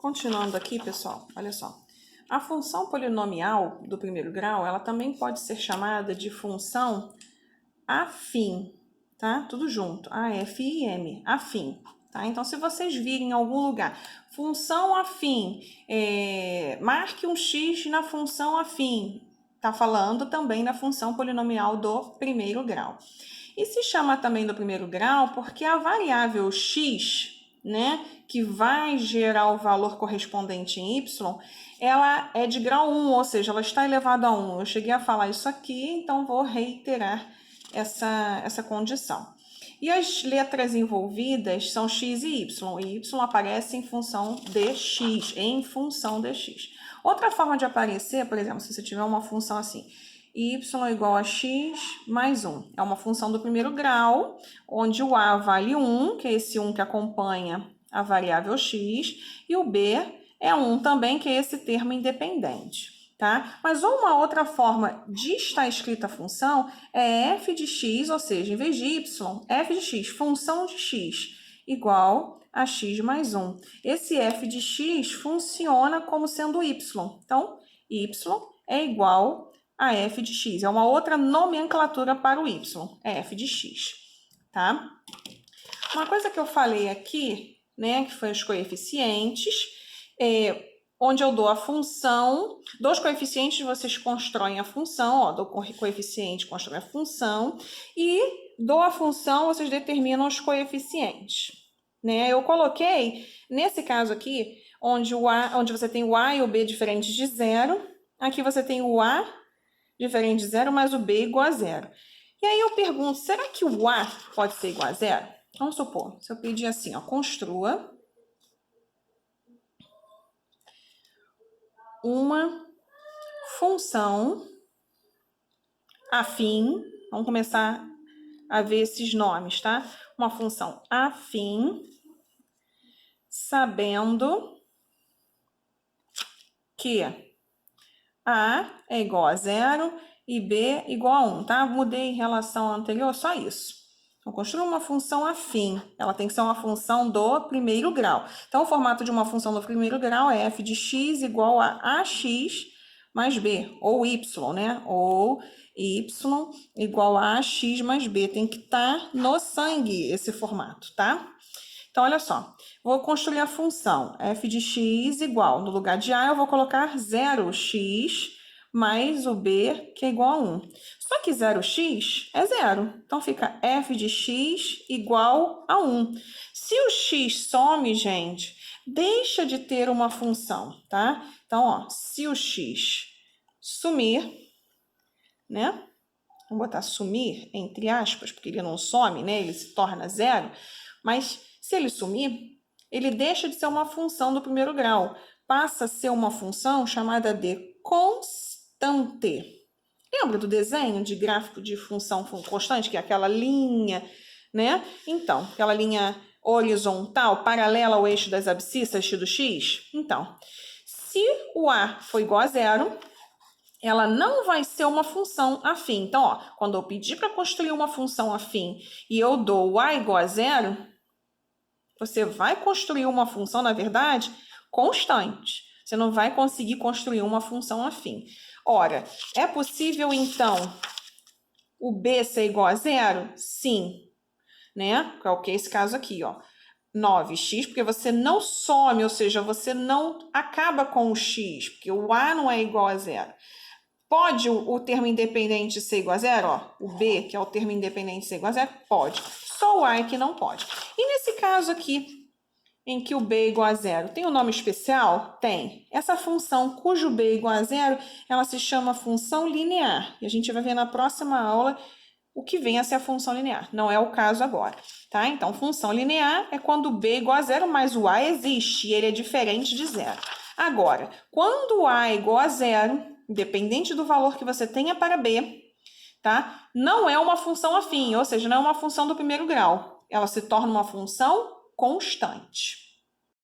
Continuando aqui, pessoal, olha só. A função polinomial do primeiro grau, ela também pode ser chamada de função afim, tá? Tudo junto, A-F-I-M, afim, tá? Então, se vocês virem em algum lugar, função afim, marque um X na função afim, tá falando também da função polinomial do primeiro grau. E se chama também do primeiro grau porque a variável X, né, que vai gerar o valor correspondente em y, ela é de grau 1, ou seja, ela está elevada a 1. Eu cheguei a falar isso aqui, então vou reiterar essa condição. E as letras envolvidas são x e y aparece em função de x, Outra forma de aparecer, por exemplo, se você tiver uma função assim, y igual a x mais 1. É uma função do primeiro grau, onde o a vale 1, que é esse 1 que acompanha a variável x, e o b é 1 também, que é esse termo independente, tá? Mas uma outra forma de estar escrita a função é f de x, ou seja, em vez de y, f de x, função de x, igual a x mais 1. Esse f de x funciona como sendo y. Então, y é igual a f de x. É uma outra nomenclatura para o y, é f de x, tá? Uma coisa que eu falei aqui, né, que foi os coeficientes, onde eu dou a função, dos coeficientes vocês constroem a função, ó, do coeficiente constrói a função, e dou a função, vocês determinam os coeficientes, né? Eu coloquei, nesse caso aqui, onde você tem o a e o b diferentes de zero, aqui você tem o a diferente de zero, mais o b igual a zero. E aí eu pergunto, será que o a pode ser igual a zero? Vamos supor, se eu pedir assim, ó, construa uma função afim, vamos começar a ver esses nomes, tá? Uma função afim, sabendo que a é igual a zero e b igual a 1, tá? Mudei em relação ao anterior, só isso. Então, construa uma função afim. Ela tem que ser uma função do primeiro grau. Então, o formato de uma função do primeiro grau é f de x igual a ax mais b, ou y, né? Ou y igual a ax mais b. Tem que estar no sangue esse formato, tá? Então, olha só. Vou construir a função f de x igual, no lugar de a, eu vou colocar 0x mais o b, que é igual a 1. Só que 0x é 0. Então, fica f de x igual a 1. Se o x some, gente, deixa de ter uma função, tá? Então, ó, se o x sumir, né? Vou botar sumir, entre aspas, porque ele não some, né? Ele se torna 0. Mas, se ele sumir, ele deixa de ser uma função do primeiro grau. Passa a ser uma função chamada de constante. Lembra do desenho de gráfico de função constante, que é aquela linha, né? Então, aquela linha horizontal, paralela ao eixo das abscissas x do x. Então, se o a for igual a 0, ela não vai ser uma função afim. Então, ó, quando eu pedir para construir uma função afim e eu dou o a igual a 0, você vai construir uma função, na verdade, constante. Você não vai conseguir construir uma função afim. Ora, é possível, então, o b ser igual a 0? Sim. Né? Qual que é esse caso aqui, ó? 9x, porque você não some, ou seja, você não acaba com o x, porque o a não é igual a 0. Pode o termo independente ser igual a 0? Ó, o b, que é o termo independente, ser igual a 0? Pode. Só o a é que não pode. E nesse caso aqui, em que o b é igual a 0, tem um nome especial? Tem. Essa função cujo b é igual a 0, ela se chama função linear. E a gente vai ver na próxima aula o que vem a ser a função linear. Não é o caso agora, tá? Então, função linear é quando o b é igual a 0, mas o a existe e ele é diferente de 0. Agora, quando o a é igual a 0, independente do valor que você tenha para b, tá? Não é uma função afim, ou seja, não é uma função do primeiro grau. Ela se torna uma função constante.